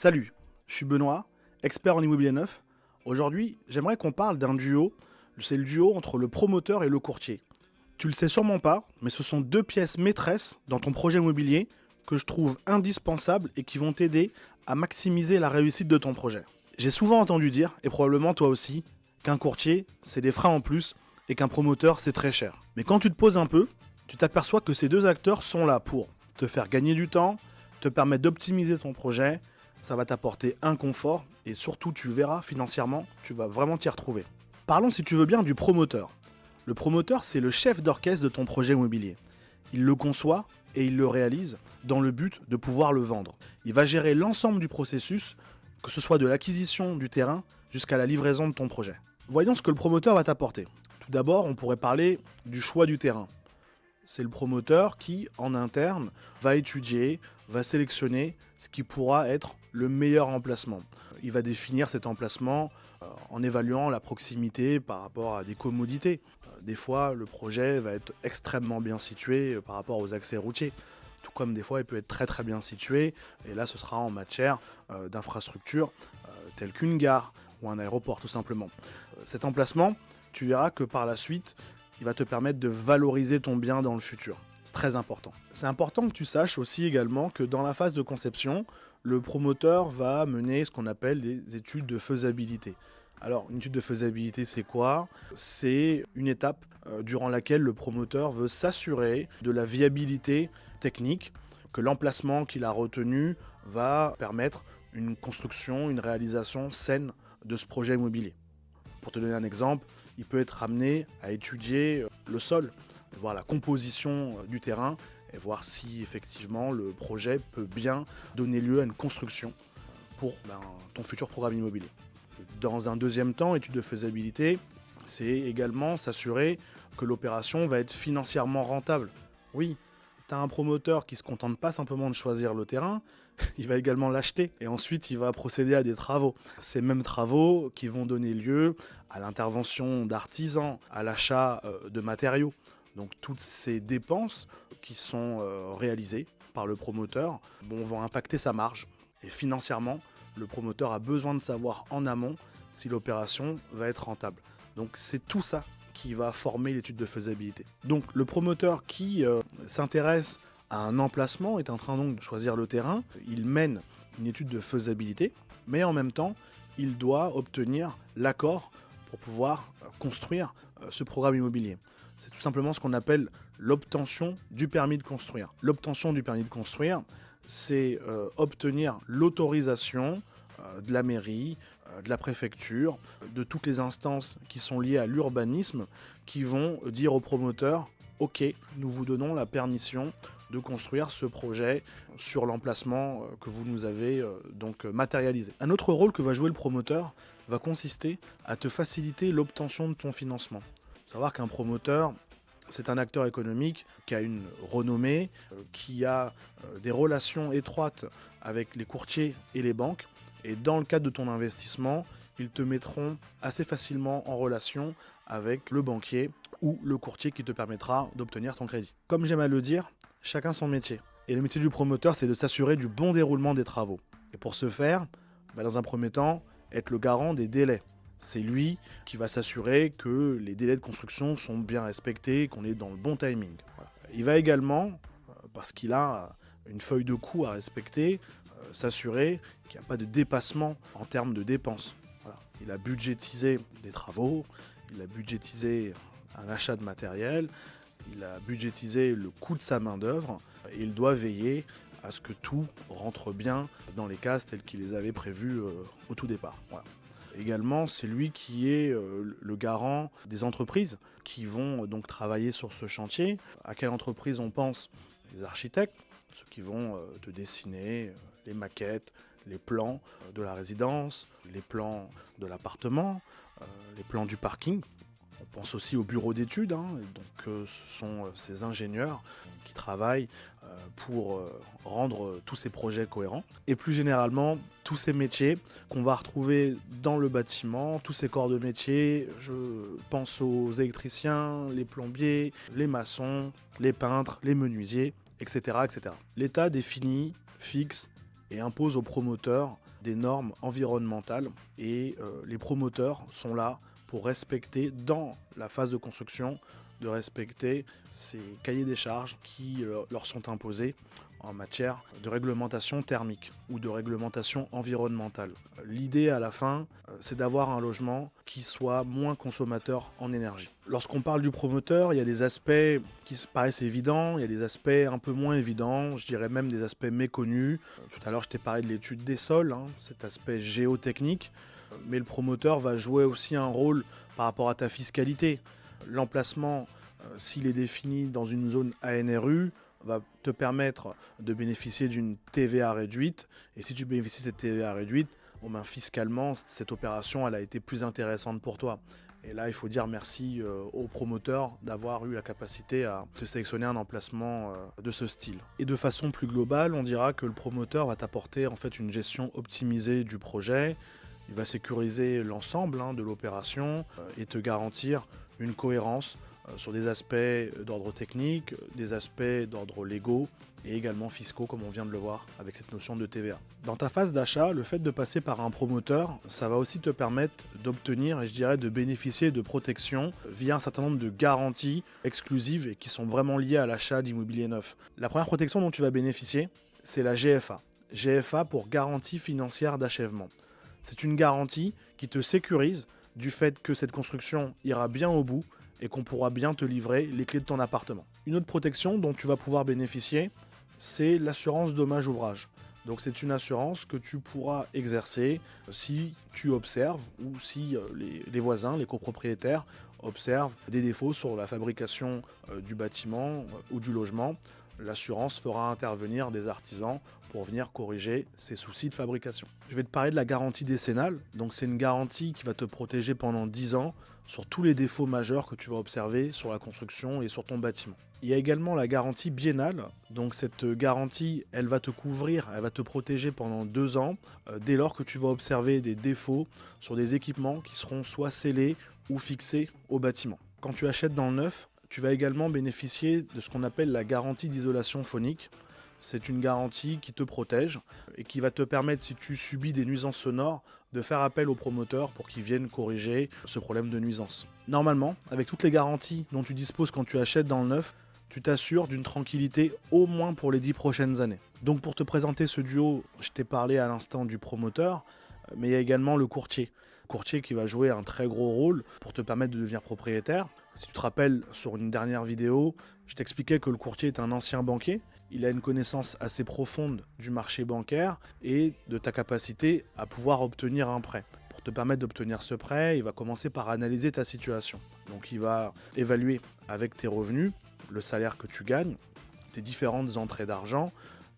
Salut, je suis Benoît, expert en immobilier neuf. Aujourd'hui, j'aimerais qu'on parle d'un duo, c'est le duo entre le promoteur et le courtier. Tu le sais sûrement pas, mais ce sont deux pièces maîtresses dans ton projet immobilier que je trouve indispensables et qui vont t'aider à maximiser la réussite de ton projet. J'ai souvent entendu dire, et probablement toi aussi, qu'un courtier, c'est des frais en plus et qu'un promoteur, c'est très cher. Mais quand tu te poses un peu, tu t'aperçois que ces deux acteurs sont là pour te faire gagner du temps, te permettre d'optimiser ton projet. Ça va t'apporter un confort et surtout tu verras financièrement, tu vas vraiment t'y retrouver. Parlons si tu veux bien du promoteur. Le promoteur, c'est le chef d'orchestre de ton projet immobilier. Il le conçoit et il le réalise dans le but de pouvoir le vendre. Il va gérer l'ensemble du processus, que ce soit de l'acquisition du terrain jusqu'à la livraison de ton projet. Voyons ce que le promoteur va t'apporter. Tout d'abord, on pourrait parler du choix du terrain. C'est le promoteur qui, en interne, va étudier, va sélectionner ce qui pourra être le meilleur emplacement. Il va définir cet emplacement en évaluant la proximité par rapport à des commodités. Des fois, le projet va être extrêmement bien situé par rapport aux accès routiers. Tout comme des fois, il peut être très très bien situé. Et là, ce sera en matière d'infrastructure telle qu'une gare ou un aéroport tout simplement. Cet emplacement, tu verras que par la suite, il va te permettre de valoriser ton bien dans le futur. C'est très important. C'est important que tu saches aussi également que dans la phase de conception, le promoteur va mener ce qu'on appelle des études de faisabilité. Alors, une étude de faisabilité, c'est quoi? C'est une étape durant laquelle le promoteur veut s'assurer de la viabilité technique, que l'emplacement qu'il a retenu va permettre une construction, une réalisation saine de ce projet immobilier. Pour te donner un exemple, il peut être amené à étudier le sol, voir la composition du terrain et voir si effectivement le projet peut bien donner lieu à une construction pour ton futur programme immobilier. Dans un deuxième temps, étude de faisabilité, c'est également s'assurer que l'opération va être financièrement rentable. Oui, tu as un promoteur qui ne se contente pas simplement de choisir le terrain, il va également l'acheter et ensuite il va procéder à des travaux. Ces mêmes travaux qui vont donner lieu à l'intervention d'artisans, à l'achat de matériaux. Donc toutes ces dépenses qui sont réalisées par le promoteur vont impacter sa marge. Et financièrement, le promoteur a besoin de savoir en amont si l'opération va être rentable. Donc c'est tout ça qui va former l'étude de faisabilité. Donc le promoteur qui s'intéresse à un emplacement est en train donc de choisir le terrain. Il mène une étude de faisabilité, mais en même temps, il doit obtenir l'accord pour pouvoir construire ce programme immobilier. C'est tout simplement ce qu'on appelle l'obtention du permis de construire. L'obtention du permis de construire, c'est obtenir l'autorisation de la mairie, de la préfecture, de toutes les instances qui sont liées à l'urbanisme, qui vont dire au promoteur « Ok, nous vous donnons la permission de construire ce projet sur l'emplacement que vous nous avez donc matérialisé ». Un autre rôle que va jouer le promoteur va consister à te faciliter l'obtention de ton financement. Faut savoir qu'un promoteur, c'est un acteur économique qui a une renommée, qui a des relations étroites avec les courtiers et les banques. Et dans le cadre de ton investissement, ils te mettront assez facilement en relation avec le banquier ou le courtier qui te permettra d'obtenir ton crédit. Comme j'aime à le dire, chacun son métier. Et le métier du promoteur, c'est de s'assurer du bon déroulement des travaux. Et pour ce faire, il va dans un premier temps être le garant des délais. C'est lui qui va s'assurer que les délais de construction sont bien respectés, qu'on est dans le bon timing. Voilà. Il va également, parce qu'il a une feuille de coût à respecter, s'assurer qu'il n'y a pas de dépassement en termes de dépenses. Voilà. Il a budgétisé des travaux, il a budgétisé un achat de matériel, il a budgétisé le coût de sa main-d'œuvre et il doit veiller à ce que tout rentre bien dans les cases telles qu'il les avait prévues au tout départ. Voilà. Également, c'est lui qui est le garant des entreprises qui vont donc travailler sur ce chantier. À quelle entreprise on pense? Les architectes, ceux qui vont te dessiner les maquettes, les plans de la résidence, les plans de l'appartement, les plans du parking. On pense aussi au bureau d'études, donc ce sont ces ingénieurs qui travaillent pour rendre tous ces projets cohérents. Et plus généralement, tous ces métiers qu'on va retrouver dans le bâtiment, tous ces corps de métier, je pense aux électriciens, les plombiers, les maçons, les peintres, les menuisiers, etc. etc. L'État définit, fixe et impose aux promoteurs des normes environnementales. Et les promoteurs sont là pour respecter, dans la phase de construction, de respecter ces cahiers des charges qui leur sont imposés en matière de réglementation thermique ou de réglementation environnementale. L'idée à la fin, c'est d'avoir un logement qui soit moins consommateur en énergie. Lorsqu'on parle du promoteur, il y a des aspects qui paraissent évidents, il y a des aspects un peu moins évidents, je dirais même des aspects méconnus. Tout à l'heure, je t'ai parlé de l'étude des sols, cet aspect géotechnique, mais le promoteur va jouer aussi un rôle par rapport à ta fiscalité. L'emplacement, s'il est défini dans une zone ANRU, va te permettre de bénéficier d'une TVA réduite. Et si tu bénéficies de cette TVA réduite, fiscalement, cette opération elle a été plus intéressante pour toi. Et là, il faut dire merci aux promoteurs d'avoir eu la capacité à te sélectionner un emplacement de ce style. Et de façon plus globale, on dira que le promoteur va t'apporter en fait une gestion optimisée du projet. Il va sécuriser l'ensemble de l'opération et te garantir une cohérence sur des aspects d'ordre technique, des aspects d'ordre légaux et également fiscaux, comme on vient de le voir avec cette notion de TVA. Dans ta phase d'achat, le fait de passer par un promoteur, ça va aussi te permettre d'obtenir, et je dirais de bénéficier de protection via un certain nombre de garanties exclusives et qui sont vraiment liées à l'achat d'immobilier neuf. La première protection dont tu vas bénéficier, c'est la GFA. GFA pour garantie financière d'achèvement. C'est une garantie qui te sécurise du fait que cette construction ira bien au bout et qu'on pourra bien te livrer les clés de ton appartement. Une autre protection dont tu vas pouvoir bénéficier, c'est l'assurance dommage ouvrage. Donc c'est une assurance que tu pourras exercer si tu observes ou si les voisins, les copropriétaires observent des défauts sur la fabrication du bâtiment ou du logement. L'assurance fera intervenir des artisans pour venir corriger ces soucis de fabrication. Je vais te parler de la garantie décennale. Donc c'est une garantie qui va te protéger pendant 10 ans sur tous les défauts majeurs que tu vas observer sur la construction et sur ton bâtiment. Il y a également la garantie biennale. Donc cette garantie, elle va te couvrir, elle va te protéger pendant 2 ans dès lors que tu vas observer des défauts sur des équipements qui seront soit scellés ou fixés au bâtiment. Quand tu achètes dans le neuf, tu vas également bénéficier de ce qu'on appelle la garantie d'isolation phonique. C'est une garantie qui te protège et qui va te permettre, si tu subis des nuisances sonores, de faire appel au promoteur pour qu'il vienne corriger ce problème de nuisance. Normalement, avec toutes les garanties dont tu disposes quand tu achètes dans le neuf, tu t'assures d'une tranquillité au moins pour les 10 prochaines années. Donc pour te présenter ce duo, je t'ai parlé à l'instant du promoteur, mais il y a également le courtier. Courtier qui va jouer un très gros rôle pour te permettre de devenir propriétaire. Si tu te rappelles, sur une dernière vidéo, je t'expliquais que le courtier est un ancien banquier. Il a une connaissance assez profonde du marché bancaire et de ta capacité à pouvoir obtenir un prêt. Pour te permettre d'obtenir ce prêt, il va commencer par analyser ta situation. Donc il va évaluer avec tes revenus, le salaire que tu gagnes, tes différentes entrées d'argent.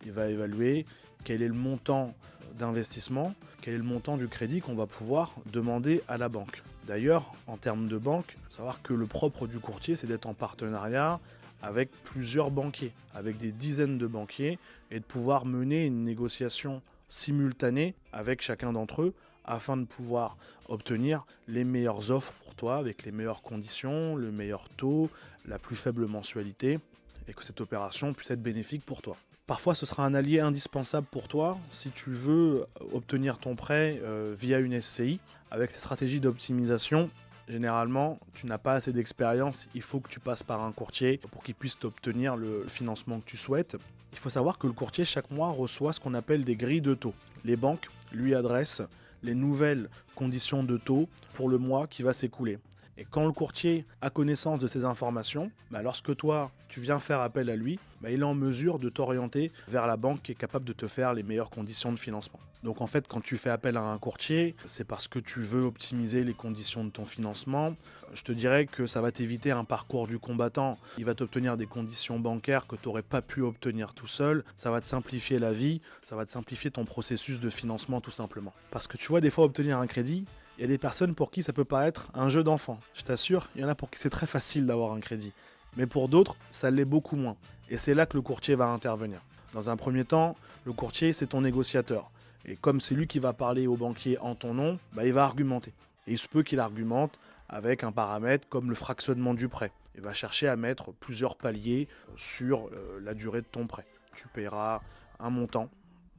Il va évaluer quel est le montant d'investissement, quel est le montant du crédit qu'on va pouvoir demander à la banque. D'ailleurs, en termes de banque, il faut savoir que le propre du courtier, c'est d'être en partenariat avec plusieurs banquiers, avec des dizaines de banquiers, et de pouvoir mener une négociation simultanée avec chacun d'entre eux afin de pouvoir obtenir les meilleures offres pour toi, avec les meilleures conditions, le meilleur taux, la plus faible mensualité, et que cette opération puisse être bénéfique pour toi. Parfois, ce sera un allié indispensable pour toi si tu veux obtenir ton prêt via une SCI. Avec ces stratégies d'optimisation, généralement, tu n'as pas assez d'expérience. Il faut que tu passes par un courtier pour qu'il puisse t'obtenir le financement que tu souhaites. Il faut savoir que le courtier, chaque mois, reçoit ce qu'on appelle des grilles de taux. Les banques lui adressent les nouvelles conditions de taux pour le mois qui va s'écouler. Et quand le courtier a connaissance de ces informations, lorsque toi, tu viens faire appel à lui, il est en mesure de t'orienter vers la banque qui est capable de te faire les meilleures conditions de financement. Donc en fait, quand tu fais appel à un courtier, c'est parce que tu veux optimiser les conditions de ton financement. Je te dirais que ça va t'éviter un parcours du combattant. Il va t'obtenir des conditions bancaires que tu n'aurais pas pu obtenir tout seul. Ça va te simplifier la vie, ça va te simplifier ton processus de financement tout simplement. Parce que tu vois, des fois, obtenir un crédit, il y a des personnes pour qui ça peut paraître un jeu d'enfant. Je t'assure, il y en a pour qui c'est très facile d'avoir un crédit. Mais pour d'autres, ça l'est beaucoup moins. Et c'est là que le courtier va intervenir. Dans un premier temps, le courtier, c'est ton négociateur. Et comme c'est lui qui va parler au banquier en ton nom, il va argumenter. Et il se peut qu'il argumente avec un paramètre comme le fractionnement du prêt. Il va chercher à mettre plusieurs paliers sur la durée de ton prêt. Tu paieras un montant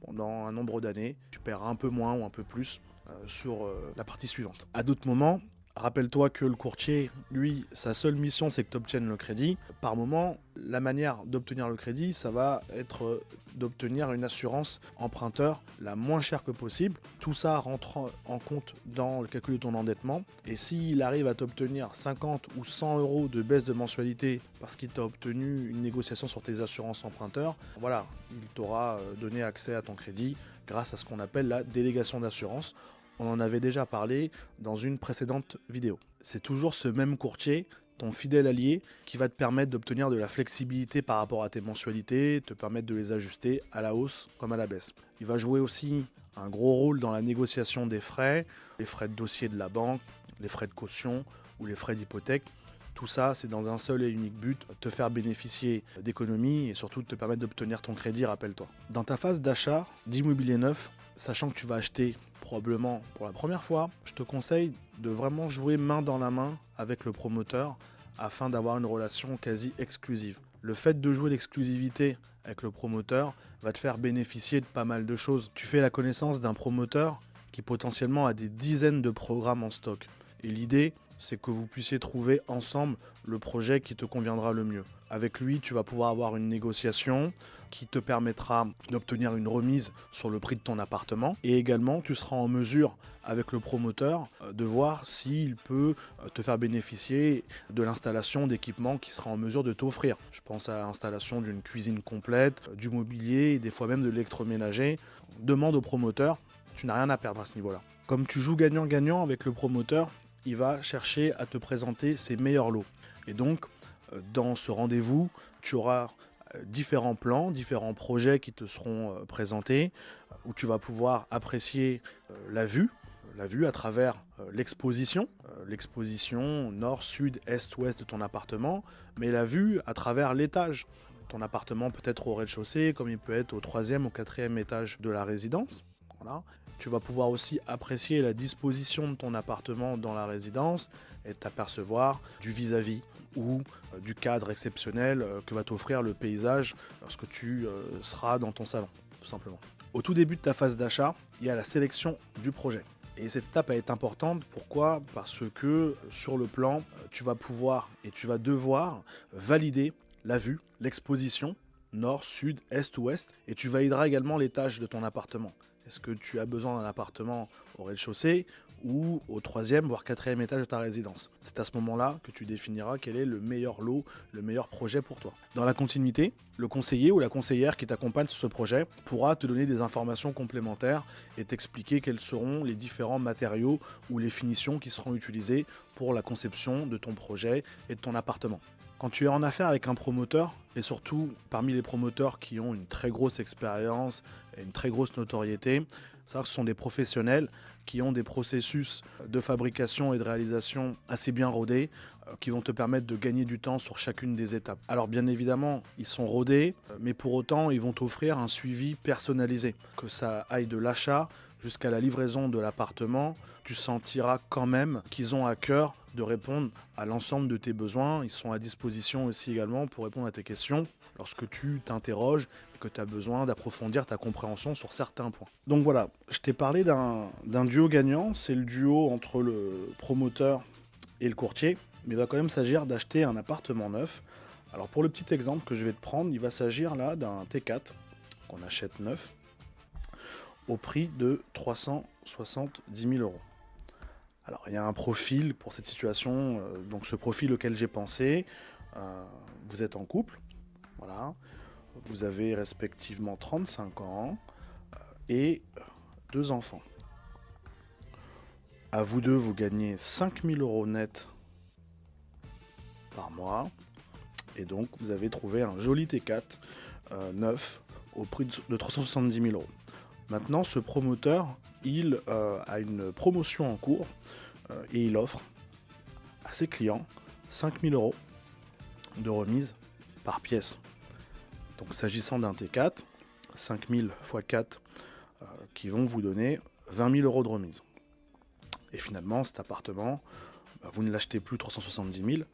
pendant un nombre d'années. Tu paieras un peu moins ou un peu plus sur la partie suivante. À d'autres moments, rappelle-toi que le courtier, lui, sa seule mission, c'est que tu obtiennes le crédit. Par moment, la manière d'obtenir le crédit, ça va être d'obtenir une assurance emprunteur la moins chère que possible. Tout ça rentre en compte dans le calcul de ton endettement. Et s'il arrive à t'obtenir 50 ou 100 euros de baisse de mensualité parce qu'il t'a obtenu une négociation sur tes assurances emprunteurs, voilà, il t'aura donné accès à ton crédit grâce à ce qu'on appelle la délégation d'assurance. On en avait déjà parlé dans une précédente vidéo. C'est toujours ce même courtier, ton fidèle allié, qui va te permettre d'obtenir de la flexibilité par rapport à tes mensualités, te permettre de les ajuster à la hausse comme à la baisse. Il va jouer aussi un gros rôle dans la négociation des frais, les frais de dossier de la banque, les frais de caution ou les frais d'hypothèque. Tout ça, c'est dans un seul et unique but, te faire bénéficier d'économies et surtout de te permettre d'obtenir ton crédit, rappelle-toi. Dans ta phase d'achat d'immobilier neuf, sachant que tu vas acheter probablement pour la première fois, je te conseille de vraiment jouer main dans la main avec le promoteur afin d'avoir une relation quasi exclusive. Le fait de jouer l'exclusivité avec le promoteur va te faire bénéficier de pas mal de choses. Tu fais la connaissance d'un promoteur qui potentiellement a des dizaines de programmes en stock. Et l'idée, c'est que vous puissiez trouver ensemble le projet qui te conviendra le mieux. Avec lui, tu vas pouvoir avoir une négociation qui te permettra d'obtenir une remise sur le prix de ton appartement. Et également, tu seras en mesure, avec le promoteur, de voir s'il peut te faire bénéficier de l'installation d'équipements qu'il sera en mesure de t'offrir. Je pense à l'installation d'une cuisine complète, du mobilier, et des fois même de l'électroménager. Demande au promoteur, tu n'as rien à perdre à ce niveau-là. Comme tu joues gagnant-gagnant avec le promoteur, il va chercher à te présenter ses meilleurs lots. Et donc, dans ce rendez-vous, tu auras différents plans, différents projets qui te seront présentés, où tu vas pouvoir apprécier la vue à travers l'exposition nord, sud, est, ouest de ton appartement, mais la vue à travers l'étage. Ton appartement peut être au rez-de-chaussée, comme il peut être au 3e ou 4e étage de la résidence. Voilà. Tu vas pouvoir aussi apprécier la disposition de ton appartement dans la résidence et t'apercevoir du vis-à-vis ou du cadre exceptionnel que va t'offrir le paysage lorsque tu seras dans ton salon, tout simplement. Au tout début de ta phase d'achat, il y a la sélection du projet. Et cette étape est importante, pourquoi ? Parce que sur le plan, tu vas pouvoir et tu vas devoir valider la vue, l'exposition, nord, sud, est, ouest, et tu valideras également l'étage de ton appartement. Est-ce que tu as besoin d'un appartement au rez-de-chaussée ou au 3e, voire 4e étage de ta résidence? C'est à ce moment-là que tu définiras quel est le meilleur lot, le meilleur projet pour toi. Dans la continuité, le conseiller ou la conseillère qui t'accompagne sur ce projet pourra te donner des informations complémentaires et t'expliquer quels seront les différents matériaux ou les finitions qui seront utilisés pour la conception de ton projet et de ton appartement. Quand tu es en affaire avec un promoteur, et surtout parmi les promoteurs qui ont une très grosse expérience et une très grosse notoriété, ça, ce sont des professionnels qui ont des processus de fabrication et de réalisation assez bien rodés, qui vont te permettre de gagner du temps sur chacune des étapes. Alors bien évidemment, ils sont rodés, mais pour autant, ils vont t'offrir un suivi personnalisé. Que ça aille de l'achat jusqu'à la livraison de l'appartement, tu sentiras quand même qu'ils ont à cœur de répondre à l'ensemble de tes besoins. Ils sont à disposition aussi également pour répondre à tes questions lorsque tu t'interroges et que tu as besoin d'approfondir ta compréhension sur certains points. Donc voilà, je t'ai parlé d'un duo gagnant, c'est le duo entre le promoteur et le courtier, mais il va quand même s'agir d'acheter un appartement neuf. Alors pour le petit exemple que je vais te prendre, il va s'agir là d'un T4 qu'on achète neuf au prix de 370 000 euros. Alors il y a un profil pour cette situation, donc ce profil auquel j'ai pensé, vous êtes en couple, voilà, vous avez respectivement 35 ans et 2 enfants. À vous deux, vous gagnez 5 000 euros net par mois, et donc vous avez trouvé un joli T4 neuf au prix de 370 000 euros. Maintenant, ce promoteur, il a une promotion en cours et il offre à ses clients 5 000 euros de remise par pièce. Donc, s'agissant d'un T4, 5 000 x 4 qui vont vous donner 20 000 euros de remise. Et finalement, cet appartement, vous ne l'achetez plus 370 000,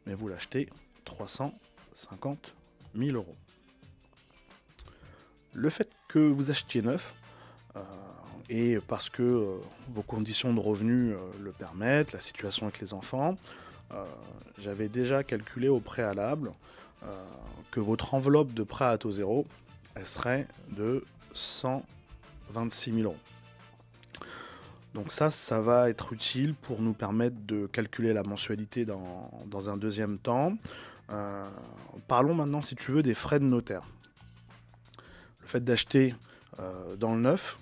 mais vous l'achetez 350 000 euros. Le fait que vous achetiez neuf, et parce que vos conditions de revenus le permettent, la situation avec les enfants, j'avais déjà calculé au préalable que votre enveloppe de prêt à taux zéro, elle serait de 126 000 euros. Donc ça va être utile pour nous permettre de calculer la mensualité dans un deuxième temps. Parlons maintenant, si tu veux, des frais de notaire. Le fait d'acheter dans le neuf,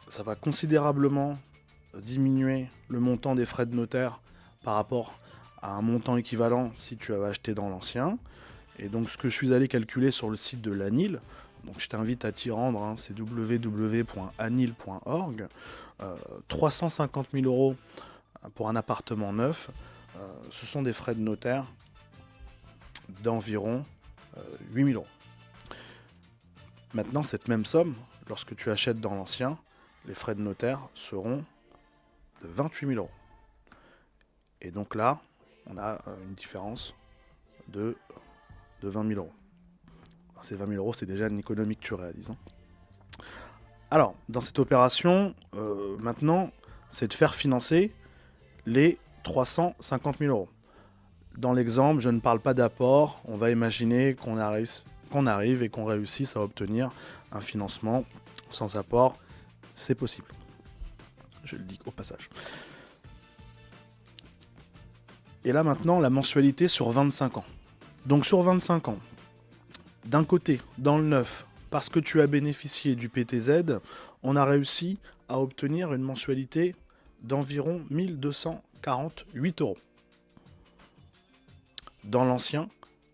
ça va considérablement diminuer le montant des frais de notaire par rapport à un montant équivalent si tu avais acheté dans l'ancien. Et donc ce que je suis allé calculer sur le site de l'ANIL, donc je t'invite à t'y rendre, hein, c'est www.anil.org, 350 000 euros pour un appartement neuf, ce sont des frais de notaire d'environ 8 000 euros. Maintenant, cette même somme, lorsque tu achètes dans l'ancien, les frais de notaire seront de 28 000 euros. Et donc là, on a une différence de 20 000 euros. Alors, ces 20 000 euros, c'est déjà une économie que tu réalises. Hein. Alors, dans cette opération, maintenant, c'est de faire financer les 350 000 euros. Dans l'exemple, je ne parle pas d'apport. On va imaginer qu'on arrive et qu'on réussisse à obtenir un financement sans apport. C'est possible. Je le dis au passage. Et là maintenant, la mensualité sur 25 ans. Donc sur 25 ans, d'un côté, dans le neuf, parce que tu as bénéficié du PTZ, on a réussi à obtenir une mensualité d'environ 1 248 euros. Dans l'ancien,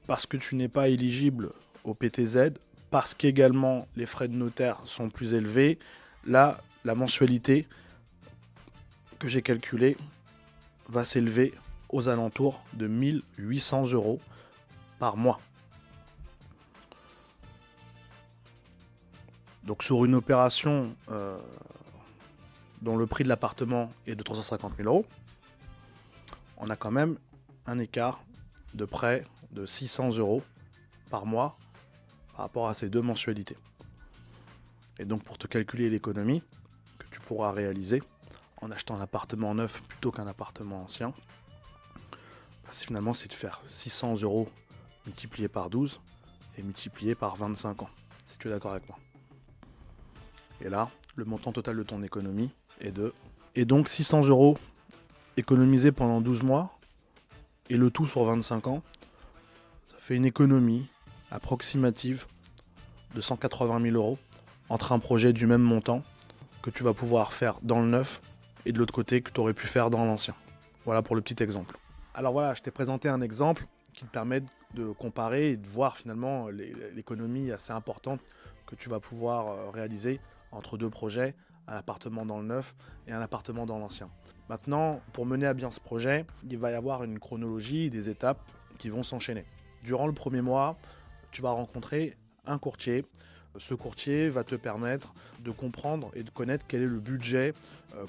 parce que tu n'es pas éligible au PTZ, parce qu'également les frais de notaire sont plus élevés, là, la mensualité que j'ai calculée va s'élever aux alentours de 1 800 euros par mois. Donc sur une opération dont le prix de l'appartement est de 350 000 euros, on a quand même un écart de près de 600 euros par mois par rapport à ces deux mensualités. Et donc pour te calculer l'économie que tu pourras réaliser en achetant un appartement neuf plutôt qu'un appartement ancien, finalement c'est de faire 600 euros multiplié par 12 et multiplié par 25 ans, si tu es d'accord avec moi. Et là, le montant total de ton économie est de... Et donc 600 euros économisés pendant 12 mois, et le tout sur 25 ans, ça fait une économie approximative de 180 000 euros entre un projet du même montant que tu vas pouvoir faire dans le neuf et de l'autre côté que tu aurais pu faire dans l'ancien. Voilà pour le petit exemple. Alors voilà, je t'ai présenté un exemple qui te permet de comparer et de voir finalement l'économie assez importante que tu vas pouvoir réaliser entre deux projets, un appartement dans le neuf et un appartement dans l'ancien. Maintenant, pour mener à bien ce projet, il va y avoir une chronologie, des étapes qui vont s'enchaîner. Durant le premier mois, tu vas rencontrer un courtier. Ce courtier va te permettre de comprendre et de connaître quel est le budget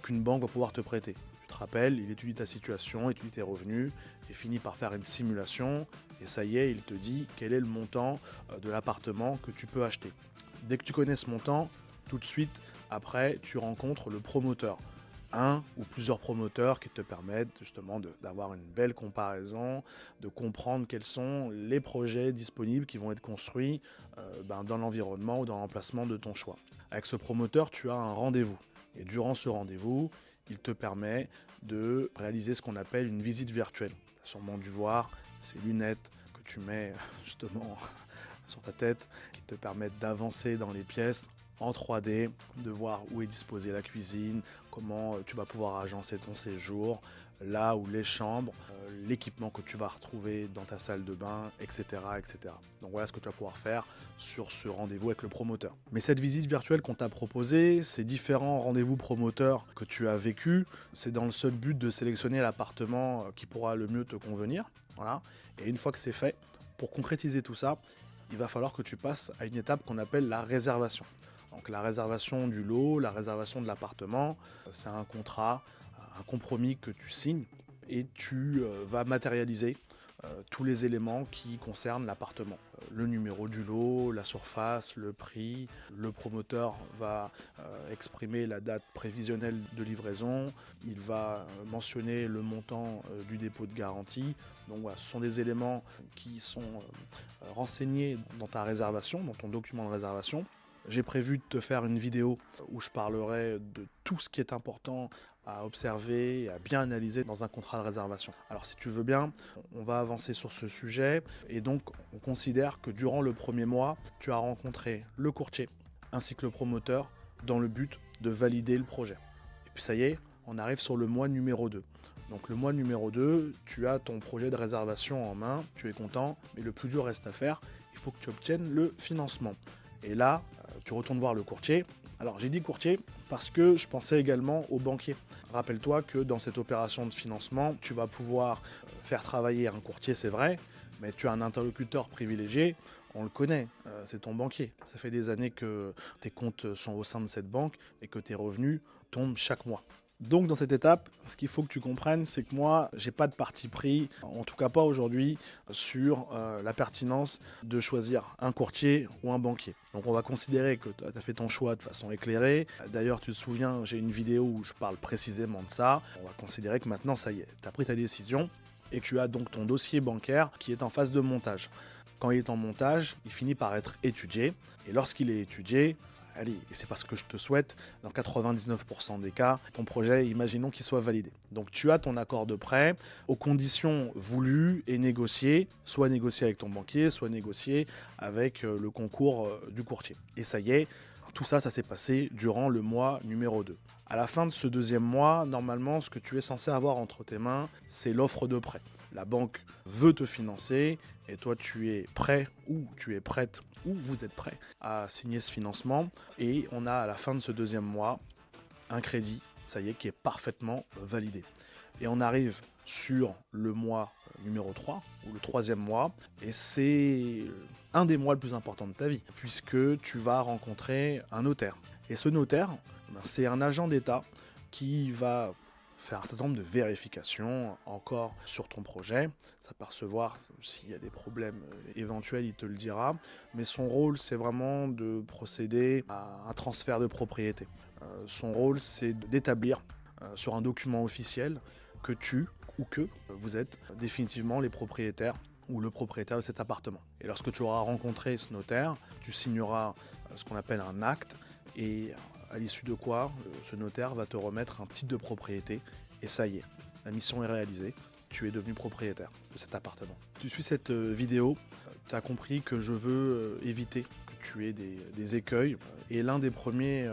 qu'une banque va pouvoir te prêter. Tu te rappelles, il étudie ta situation, étudie tes revenus et finit par faire une simulation. Et ça y est, il te dit quel est le montant de l'appartement que tu peux acheter. Dès que tu connais ce montant, tout de suite, après, tu rencontres le promoteur. Un ou plusieurs promoteurs qui te permettent justement d'avoir une belle comparaison, de comprendre quels sont les projets disponibles qui vont être construits dans l'environnement ou dans l'emplacement de ton choix. Avec ce promoteur, tu as un rendez-vous. Et durant ce rendez-vous, il te permet de réaliser ce qu'on appelle une visite virtuelle. Tu as sûrement dû voir ces lunettes que tu mets justement sur ta tête qui te permettent d'avancer dans les pièces en 3D, de voir où est disposée la cuisine, comment tu vas pouvoir agencer ton séjour, là où les chambres, l'équipement que tu vas retrouver dans ta salle de bain, etc., etc. Donc voilà ce que tu vas pouvoir faire sur ce rendez-vous avec le promoteur. Mais cette visite virtuelle qu'on t'a proposée, ces différents rendez-vous promoteurs que tu as vécu, c'est dans le seul but de sélectionner l'appartement qui pourra le mieux te convenir. Voilà. Et une fois que c'est fait, pour concrétiser tout ça, il va falloir que tu passes à une étape qu'on appelle la réservation. Donc la réservation du lot, la réservation de l'appartement, c'est un contrat, un compromis que tu signes et tu vas matérialiser tous les éléments qui concernent l'appartement. Le numéro du lot, la surface, le prix. Le promoteur va exprimer la date prévisionnelle de livraison. Il va mentionner le montant du dépôt de garantie. Donc voilà, ce sont des éléments qui sont renseignés dans ta réservation, dans ton document de réservation. J'ai prévu de te faire une vidéo où je parlerai de tout ce qui est important à observer et à bien analyser dans un contrat de réservation. Alors si tu veux bien, on va avancer sur ce sujet et donc on considère que durant le premier mois, tu as rencontré le courtier ainsi que le promoteur dans le but de valider le projet. Et puis ça y est, on arrive sur le mois numéro 2. Donc le mois numéro 2, tu as ton projet de réservation en main, tu es content, mais le plus dur reste à faire, il faut que tu obtiennes le financement. Et là, tu retournes voir le courtier. Alors j'ai dit courtier parce que je pensais également au banquier. Rappelle-toi que dans cette opération de financement, tu vas pouvoir faire travailler un courtier, c'est vrai, mais tu as un interlocuteur privilégié, on le connaît, c'est ton banquier. Ça fait des années que tes comptes sont au sein de cette banque et que tes revenus tombent chaque mois. Donc dans cette étape, ce qu'il faut que tu comprennes, c'est que moi, j'ai pas de parti pris, en tout cas pas aujourd'hui, sur la pertinence de choisir un courtier ou un banquier. Donc on va considérer que tu as fait ton choix de façon éclairée. D'ailleurs, tu te souviens, j'ai une vidéo où je parle précisément de ça. On va considérer que maintenant, ça y est, tu as pris ta décision et tu as donc ton dossier bancaire qui est en phase de montage. Quand il est en montage, il finit par être étudié. Et lorsqu'il est étudié, allez, et c'est parce que je te souhaite, dans 99% des cas, ton projet, imaginons qu'il soit validé. Donc tu as ton accord de prêt aux conditions voulues et négociées, soit négocié avec ton banquier, soit négocié avec le concours du courtier. Et ça y est, tout ça, ça s'est passé durant le mois numéro 2. À la fin de ce deuxième mois, normalement, ce que tu es censé avoir entre tes mains, c'est l'offre de prêt. La banque veut te financer et toi, tu es prêt ou tu es prête ou vous êtes prêt à signer ce financement. Et on a à la fin de ce deuxième mois un crédit, ça y est, qui est parfaitement validé. Et on arrive sur le mois numéro 3, ou le troisième mois, et c'est un des mois le plus importants de ta vie, puisque tu vas rencontrer un notaire. Et ce notaire, c'est un agent d'État qui va faire un certain nombre de vérifications encore sur ton projet, s'apercevoir s'il y a des problèmes éventuels, il te le dira, mais son rôle, c'est vraiment de procéder à un transfert de propriété. Son rôle, c'est d'établir sur un document officiel que tu ou que vous êtes définitivement les propriétaires ou le propriétaire de cet appartement. Et lorsque tu auras rencontré ce notaire, tu signeras ce qu'on appelle un acte et à l'issue de quoi ce notaire va te remettre un titre de propriété et ça y est, la mission est réalisée, tu es devenu propriétaire de cet appartement. Tu suis cette vidéo, tu as compris que je veux éviter que tu aies des écueils et l'un des premiers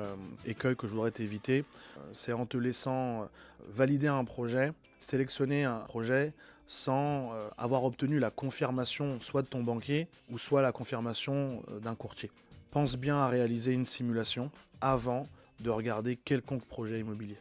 écueils que je voudrais t'éviter, c'est en te laissant valider un projet, sélectionner un projet sans avoir obtenu la confirmation soit de ton banquier ou soit la confirmation d'un courtier. Pense bien à réaliser une simulation avant de regarder quelconque projet immobilier.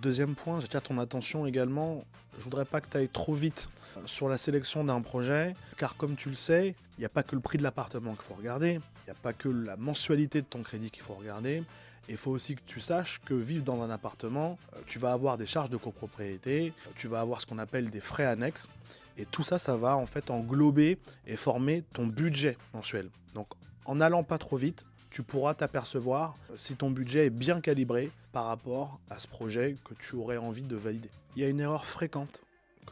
Deuxième point, j'attire ton attention également, je voudrais pas que tu ailles trop vite sur la sélection d'un projet, car comme tu le sais, il n'y a pas que le prix de l'appartement qu'il faut regarder, il n'y a pas que la mensualité de ton crédit qu'il faut regarder, et il faut aussi que tu saches que vivre dans un appartement, tu vas avoir des charges de copropriété, tu vas avoir ce qu'on appelle des frais annexes, et tout ça, ça va en fait englober et former ton budget mensuel. Donc en n'allant pas trop vite, tu pourras t'apercevoir si ton budget est bien calibré par rapport à ce projet que tu aurais envie de valider. Il y a une erreur fréquente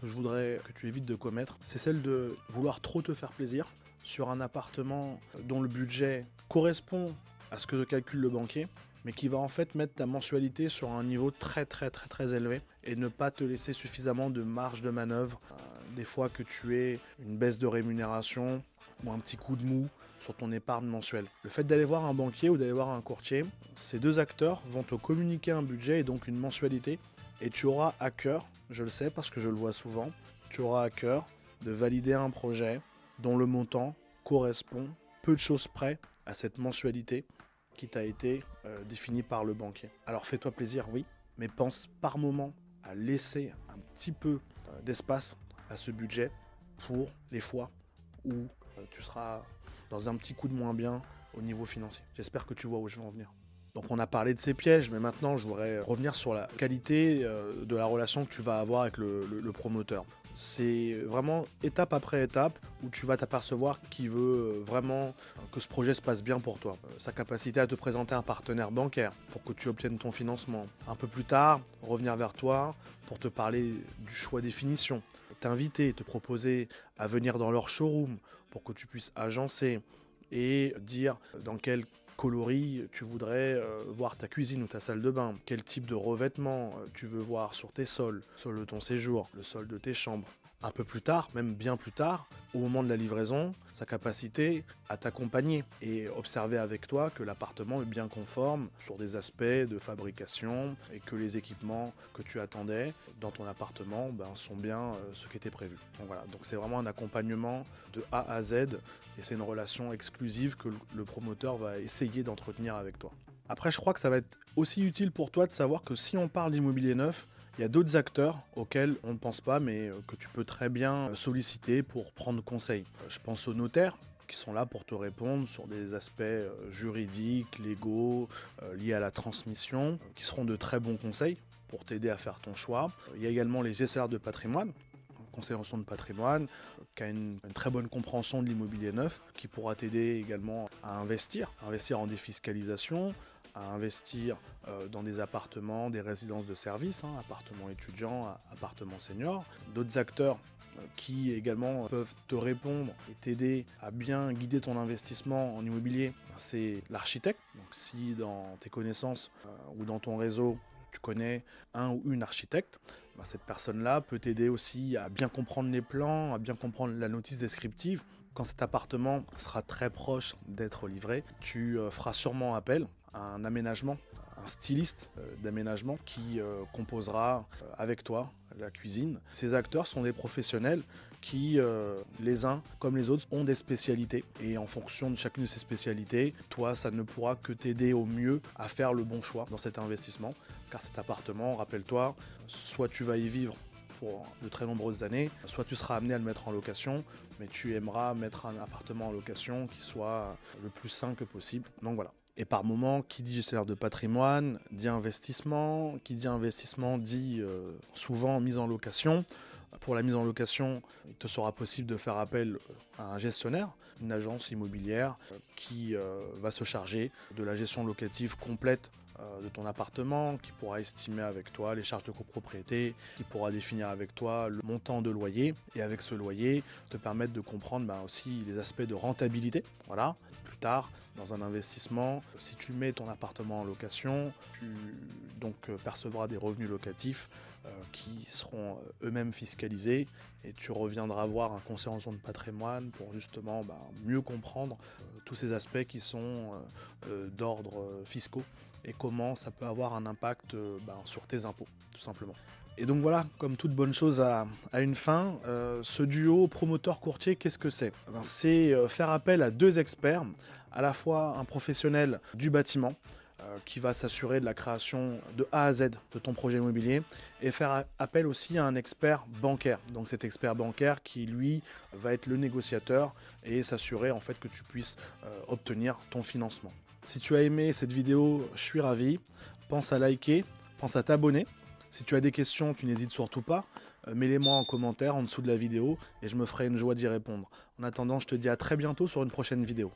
que je voudrais que tu évites de commettre, c'est celle de vouloir trop te faire plaisir sur un appartement dont le budget correspond à ce que calcule le banquier, mais qui va en fait mettre ta mensualité sur un niveau très élevé et ne pas te laisser suffisamment de marge de manœuvre. Des fois que tu aies une baisse de rémunération ou un petit coup de mou sur ton épargne mensuelle. Le fait d'aller voir un banquier ou d'aller voir un courtier, ces deux acteurs vont te communiquer un budget et donc une mensualité et tu auras à cœur, je le sais parce que je le vois souvent, tu auras à cœur de valider un projet dont le montant correspond peu de choses près à cette mensualité qui t'a été définie par le banquier. Alors fais-toi plaisir, oui, mais pense par moment à laisser un petit peu d'espace à ce budget pour les fois où tu seras dans un petit coup de moins bien au niveau financier. J'espère que tu vois où je veux en venir. Donc on a parlé de ces pièges, mais maintenant je voudrais revenir sur la qualité de la relation que tu vas avoir avec le promoteur. C'est vraiment étape après étape où tu vas t'apercevoir qu'il veut vraiment que ce projet se passe bien pour toi. Sa capacité à te présenter un partenaire bancaire pour que tu obtiennes ton financement. Un peu plus tard, revenir vers toi pour te parler du choix des finitions. T'inviter, te proposer à venir dans leur showroom pour que tu puisses agencer et dire dans quel coloris tu voudrais voir ta cuisine ou ta salle de bain, quel type de revêtement tu veux voir sur tes sols, sol de ton séjour, le sol de tes chambres. Un peu plus tard, même bien plus tard, au moment de la livraison, sa capacité à t'accompagner et observer avec toi que l'appartement est bien conforme sur des aspects de fabrication et que les équipements que tu attendais dans ton appartement sont bien ce qui était prévu. Donc voilà, donc c'est vraiment un accompagnement de A à Z et c'est une relation exclusive que le promoteur va essayer d'entretenir avec toi. Après, je crois que ça va être aussi utile pour toi de savoir que si on parle d'immobilier neuf, il y a d'autres acteurs auxquels on ne pense pas, mais que tu peux très bien solliciter pour prendre conseil. Je pense aux notaires qui sont là pour te répondre sur des aspects juridiques, légaux, liés à la transmission, qui seront de très bons conseils pour t'aider à faire ton choix. Il y a également les gestionnaires de patrimoine, conseiller en gestion de patrimoine, qui a une très bonne compréhension de l'immobilier neuf, qui pourra t'aider également à investir en défiscalisation, à investir dans des appartements, des résidences de services, appartements étudiants, appartements seniors. D'autres acteurs qui également peuvent te répondre et t'aider à bien guider ton investissement en immobilier, c'est l'architecte. Donc si dans tes connaissances ou dans ton réseau, tu connais un ou une architecte, cette personne-là peut t'aider aussi à bien comprendre les plans, à bien comprendre la notice descriptive. Quand cet appartement sera très proche d'être livré, tu feras sûrement appel à un aménagement, un styliste d'aménagement qui composera avec toi la cuisine. Ces acteurs sont des professionnels qui, les uns comme les autres, ont des spécialités. Et en fonction de chacune de ces spécialités, toi, ça ne pourra que t'aider au mieux à faire le bon choix dans cet investissement. Car cet appartement, rappelle-toi, soit tu vas y vivre pour de très nombreuses années, soit tu seras amené à le mettre en location, mais tu aimeras mettre un appartement en location qui soit le plus sain que possible. Donc voilà. Et par moment, qui dit gestionnaire de patrimoine, dit investissement. Qui dit investissement dit souvent mise en location. Pour la mise en location, il te sera possible de faire appel à un gestionnaire, une agence immobilière qui va se charger de la gestion locative complète de ton appartement, qui pourra estimer avec toi les charges de copropriété, qui pourra définir avec toi le montant de loyer et avec ce loyer te permettre de comprendre aussi les aspects de rentabilité. Voilà. Plus tard, dans un investissement, si tu mets ton appartement en location, tu donc percevras des revenus locatifs qui seront eux-mêmes fiscalisés et tu reviendras voir un conseiller en gestion de patrimoine pour justement mieux comprendre tous ces aspects qui sont d'ordre fiscaux et comment ça peut avoir un impact sur tes impôts, tout simplement. Et donc voilà, comme toute bonne chose a une fin, ce duo promoteur-courtier, qu'est-ce que c'est ? C'est faire appel à deux experts, à la fois un professionnel du bâtiment, qui va s'assurer de la création de A à Z de ton projet immobilier et faire appel aussi à un expert bancaire. Donc cet expert bancaire qui lui va être le négociateur et s'assurer en fait que tu puisses obtenir ton financement. Si tu as aimé cette vidéo, je suis ravi. Pense à liker, pense à t'abonner. Si tu as des questions, tu n'hésites surtout pas. Mets-les-moi en commentaire en dessous de la vidéo et je me ferai une joie d'y répondre. En attendant, je te dis à très bientôt sur une prochaine vidéo.